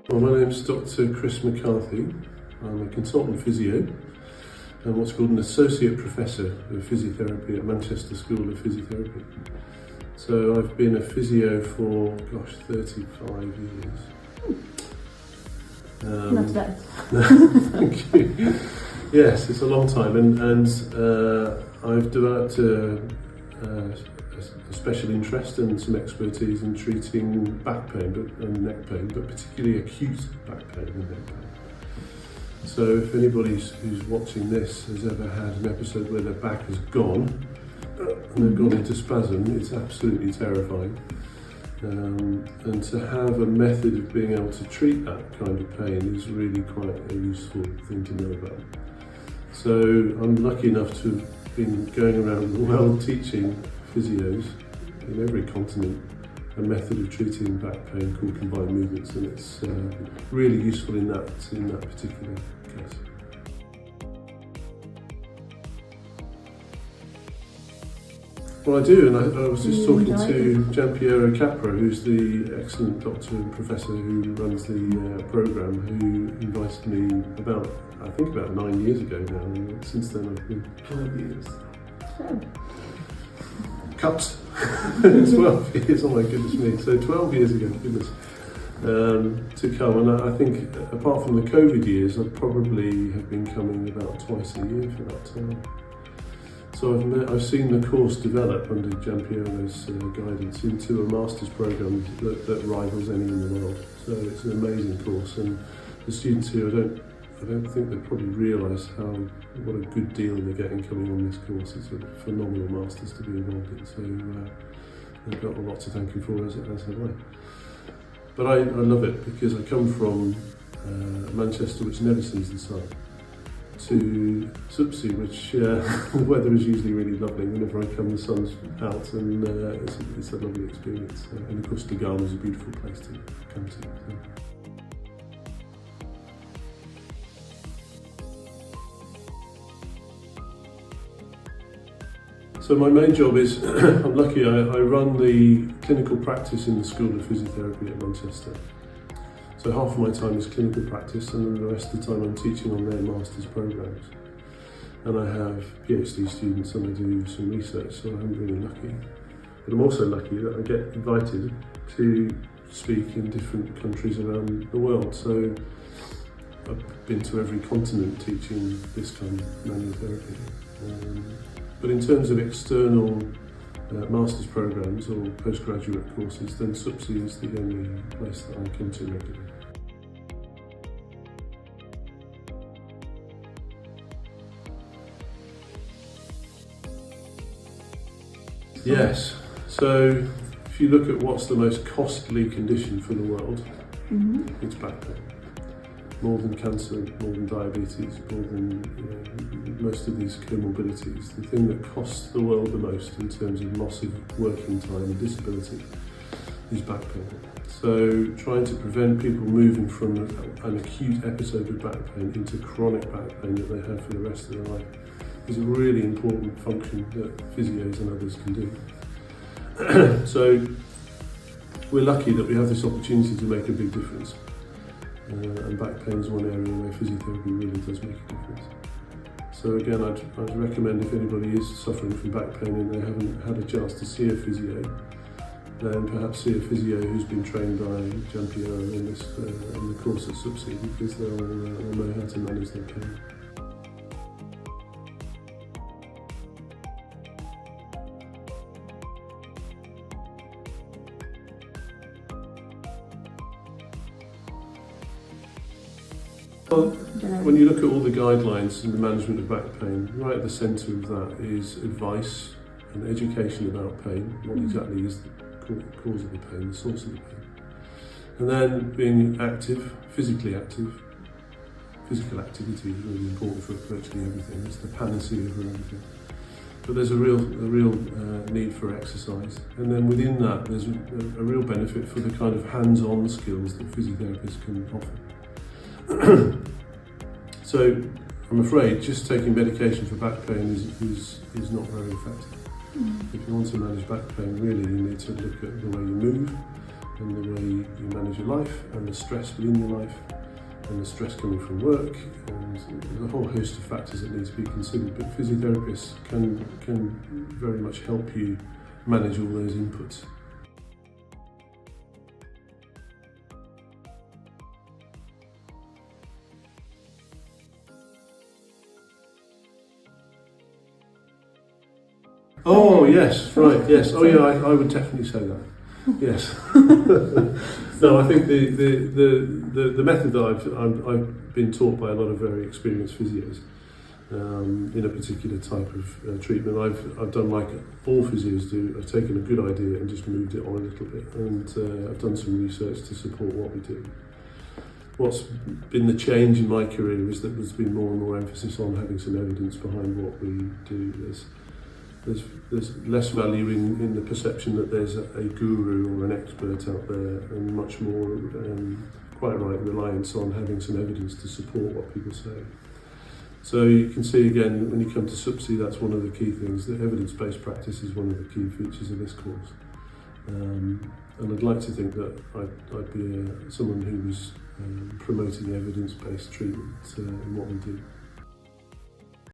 Well, my name's Dr. Chris McCarthy. I'm a consultant physio and what's called an associate professor of physiotherapy at Manchester School of Physiotherapy. So I've been a physio for, 35 years. Not bad. Thank you. Yes, it's a long time, and I've developed a special interest and some expertise in treating back pain and neck pain, but particularly acute back pain and neck pain. So if anybody who's watching this has ever had an episode where their back has gone and they've gone into spasm, it's absolutely terrifying. And to have a method of being able to treat that kind of pain is really quite a useful thing to know about. So I'm lucky enough to have been going around the world teaching physios in every continent a method of treating back pain called combined movements, and it's really useful in that particular case. Well, I do, and I was just talking to Giampiero Capra, who's the excellent doctor and professor who runs the programme, who invited me about 9 years ago now, and since then I've been 12 years. Cut! 12 years, oh my goodness me, so 12 years ago, goodness, to come, and I think apart from the COVID years, I probably have been coming about twice a year for that time. So I've seen the course develop under Giampiero's guidance into a master's programme that rivals any in the world. So it's an amazing course, and the students here, I don't think they probably realise what a good deal they're getting coming on this course. It's a phenomenal masters to be involved in. So they've got a lot to thank you for, as have I. But I love it because I come from Manchester, which never sees the sun, to SUPSI, which the weather is usually really lovely. Whenever I come, the sun's out, and it's a lovely experience. And of course, Lugano is a beautiful place to come to. So. So my main job is, I'm lucky, I run the clinical practice in the School of Physiotherapy at Manchester. So half of my time is clinical practice, and then the rest of the time I'm teaching on their master's programmes. And I have PhD students and I do some research, so I'm really lucky. But I'm also lucky that I get invited to speak in different countries around the world. So I've been to every continent teaching this kind of manual therapy. But in terms of external master's programmes or postgraduate courses, then SUPSI is the only place that I come to regularly. Yes, so if you look at what's the most costly condition for the world, it's back pain. More than cancer, more than diabetes, more than most of these comorbidities. The thing that costs the world the most in terms of loss of working time and disability is back pain. So trying to prevent people moving from an acute episode of back pain into chronic back pain that they have for the rest of their life is a really important function that physios and others can do. So we're lucky that we have this opportunity to make a big difference. And back pain is one area where physiotherapy really does make a difference. So again, I'd recommend if anybody is suffering from back pain and they haven't had a chance to see a physio, then perhaps see a physio who's been trained by Giampiero in the course at SUPSI, because they'll know how to manage their pain. Well, when you look at all the guidelines in the management of back pain, right at the centre of that is advice and education about pain, what exactly is the cause of the pain, the source of the pain. And then being active, physically active. Physical activity is really important for virtually everything. It's the panacea for everything. But there's a real need for exercise. And then within that, there's a real benefit for the kind of hands-on skills that physiotherapists can offer. So I'm afraid just taking medication for back pain is not very effective. If you want to manage back pain, really you need to look at the way you move, and the way you manage your life and the stress within your life and the stress coming from work, and there's a whole host of factors that need to be considered, but physiotherapists can very much help you manage all those inputs. Oh yes, right, yes. Oh yeah, I would definitely say that. Yes. No, I think the method that I've been taught by a lot of very experienced physios in a particular type of treatment. I've done like all physios do. I've taken a good idea and just moved it on a little bit, and I've done some research to support what we do. What's been the change in my career is that there's been more and more emphasis on having some evidence behind what we do. There's less value in the perception that there's a guru or an expert out there, and much more, quite right, reliance on having some evidence to support what people say. So you can see again, when you come to SUPSI, that's one of the key things. The evidence-based practice is one of the key features of this course. And I'd like to think that I'd be someone who was promoting evidence-based treatment in what we do.